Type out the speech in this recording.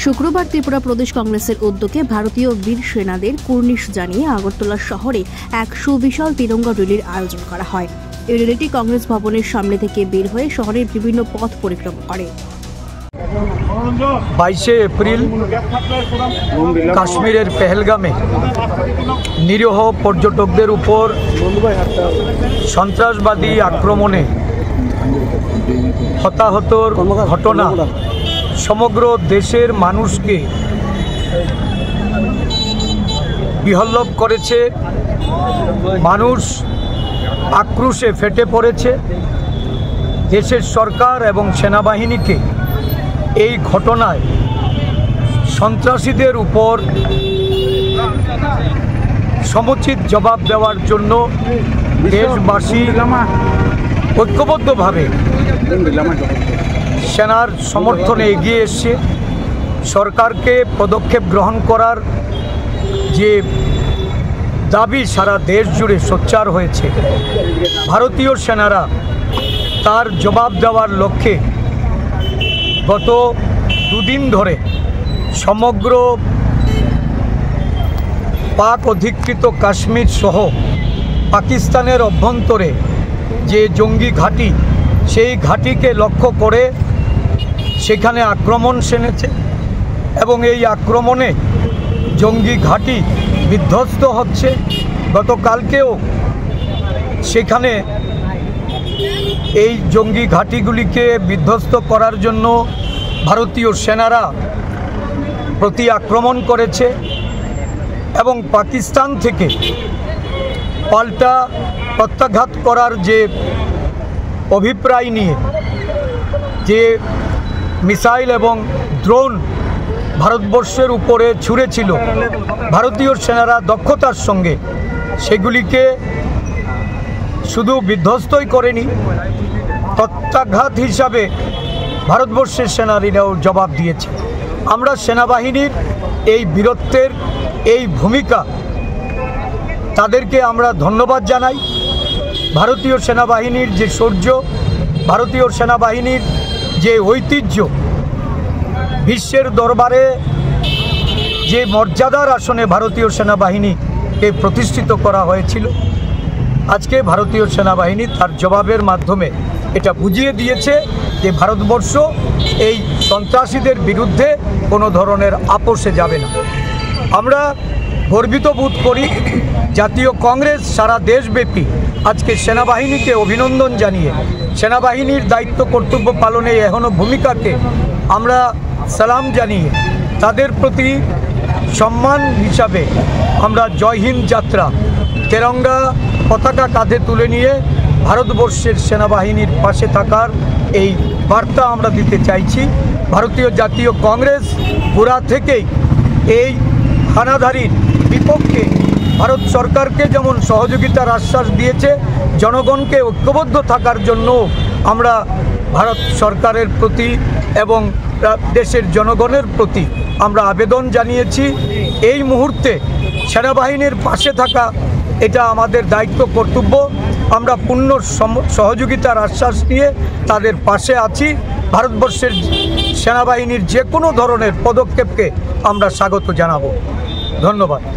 শুক্রবার ত্রিপুরা প্রদেশ কংগ্রেসের উদ্যোগে ভারতীয় বীর সেনাদের কুর্নিশ জানিয়ে আগরতলা শহরে এক সুবিশাল তিরঙ্গা র্যালির আয়োজন করা হয়। এই র্যালিটি কংগ্রেস ভবনের সামনে থেকে বের হয়ে শহরের বিভিন্ন পথ পরিক্রমা করে। 22 এপ্রিল কাশ্মীরের পেহেলগামে নিরীহ পর্যটকদের উপর সন্ত্রাসবাদী আক্রমণে হতাহতর ঘটনা সমগ্র দেশের মানুষকে বিহ্বল করেছে। মানুষ আক্রোশে ফেটে পড়েছে। দেশের সরকার এবং সেনাবাহিনীকে এই ঘটনায় সন্ত্রাসীদের উপর সমুচিত জবাব দেওয়ার জন্য দেশবাসী ঐক্যবদ্ধভাবে সেনার সমর্থনে এগিয়ে এসছে। সরকারকে পদক্ষেপ গ্রহণ করার যে দাবি সারা দেশ জুড়ে সোচ্চার হয়েছে। ভারতীয় সেনারা তার জবাব দেওয়ার লক্ষ্যে গত দুদিন ধরে সমগ্র পাক অধিকৃত কাশ্মীর সহ পাকিস্তানের অভ্যন্তরে যে জঙ্গি ঘাঁটি, সেই ঘাঁটিকে লক্ষ্য করে সেখানে আক্রমণ সেনেছে এবং এই আক্রমণে জঙ্গি ঘাঁটি বিধ্বস্ত হচ্ছে। গতকালকেও সেখানে এই জঙ্গি ঘাঁটিগুলিকে বিধ্বস্ত করার জন্য ভারতীয় সেনারা প্রতি আক্রমণ করেছে এবং পাকিস্তান থেকে পাল্টা প্রত্যাঘাত করার যে অভিপ্রায় নিয়ে যে মিসাইল এবং ড্রোন ভারতবর্ষের উপরে ছুঁড়েছিল, ভারতীয় সেনারা দক্ষতার সঙ্গে সেগুলিকে শুধু বিধ্বস্তই করেনি, প্রত্যাঘাত হিসাবে ভারতবর্ষের সেনারা জবাব দিয়েছে। আমরা সেনাবাহিনীর এই বীরত্বের এই ভূমিকা, তাদেরকে আমরা ধন্যবাদ জানাই। ভারতীয় সেনাবাহিনীর যে শৌর্য, ভারতীয় সেনাবাহিনীর যে ঐতিহ্য, বিশ্বের দরবারে যে মর্যাদার আসনে ভারতীয় সেনাবাহিনীকে প্রতিষ্ঠিত করা হয়েছিল, আজকে ভারতীয় সেনাবাহিনী তার জবাবের মাধ্যমে এটা বুঝিয়ে দিয়েছে যে ভারতবর্ষ এই সন্ত্রাসীদের বিরুদ্ধে কোনো ধরনের আপোষে যাবে না। আমরা গর্বিত বোধ করি। জাতীয় কংগ্রেস সারা দেশব্যাপী আজকে সেনাবাহিনীকে অভিনন্দন জানিয়ে সেনাবাহিনীর দায়িত্ব কর্তব্য পালনে এখনও ভূমিকাকে আমরা সালাম জানিয়ে তাদের প্রতি সম্মান হিসাবে আমরা জয় হিন্দ যাত্রা, তেরঙ্গা পতাকা কাঁধে তুলে নিয়ে ভারতবর্ষের সেনাবাহিনীর পাশে থাকার এই বার্তা আমরা দিতে চাইছি। ভারতীয় জাতীয় কংগ্রেস গোড়া থেকেই এই হানাদারির বিপক্ষে ভারত সরকারকে যেমন সহযোগিতার আশ্বাস দিয়েছে, জনগণকে ঐক্যবদ্ধ থাকার জন্য আমরা ভারত সরকারের প্রতি এবং দেশের জনগণের প্রতি আমরা আবেদন জানিয়েছি। এই মুহূর্তে সেনাবাহিনীর পাশে থাকা এটা আমাদের দায়িত্ব কর্তব্য। আমরা পূর্ণ সহযোগিতার আশ্বাস নিয়ে তাদের পাশে আছি। ভারতবর্ষের সেনাবাহিনীর যে কোনো ধরনের পদক্ষেপকে আমরা স্বাগত জানাবো। ধন্যবাদ।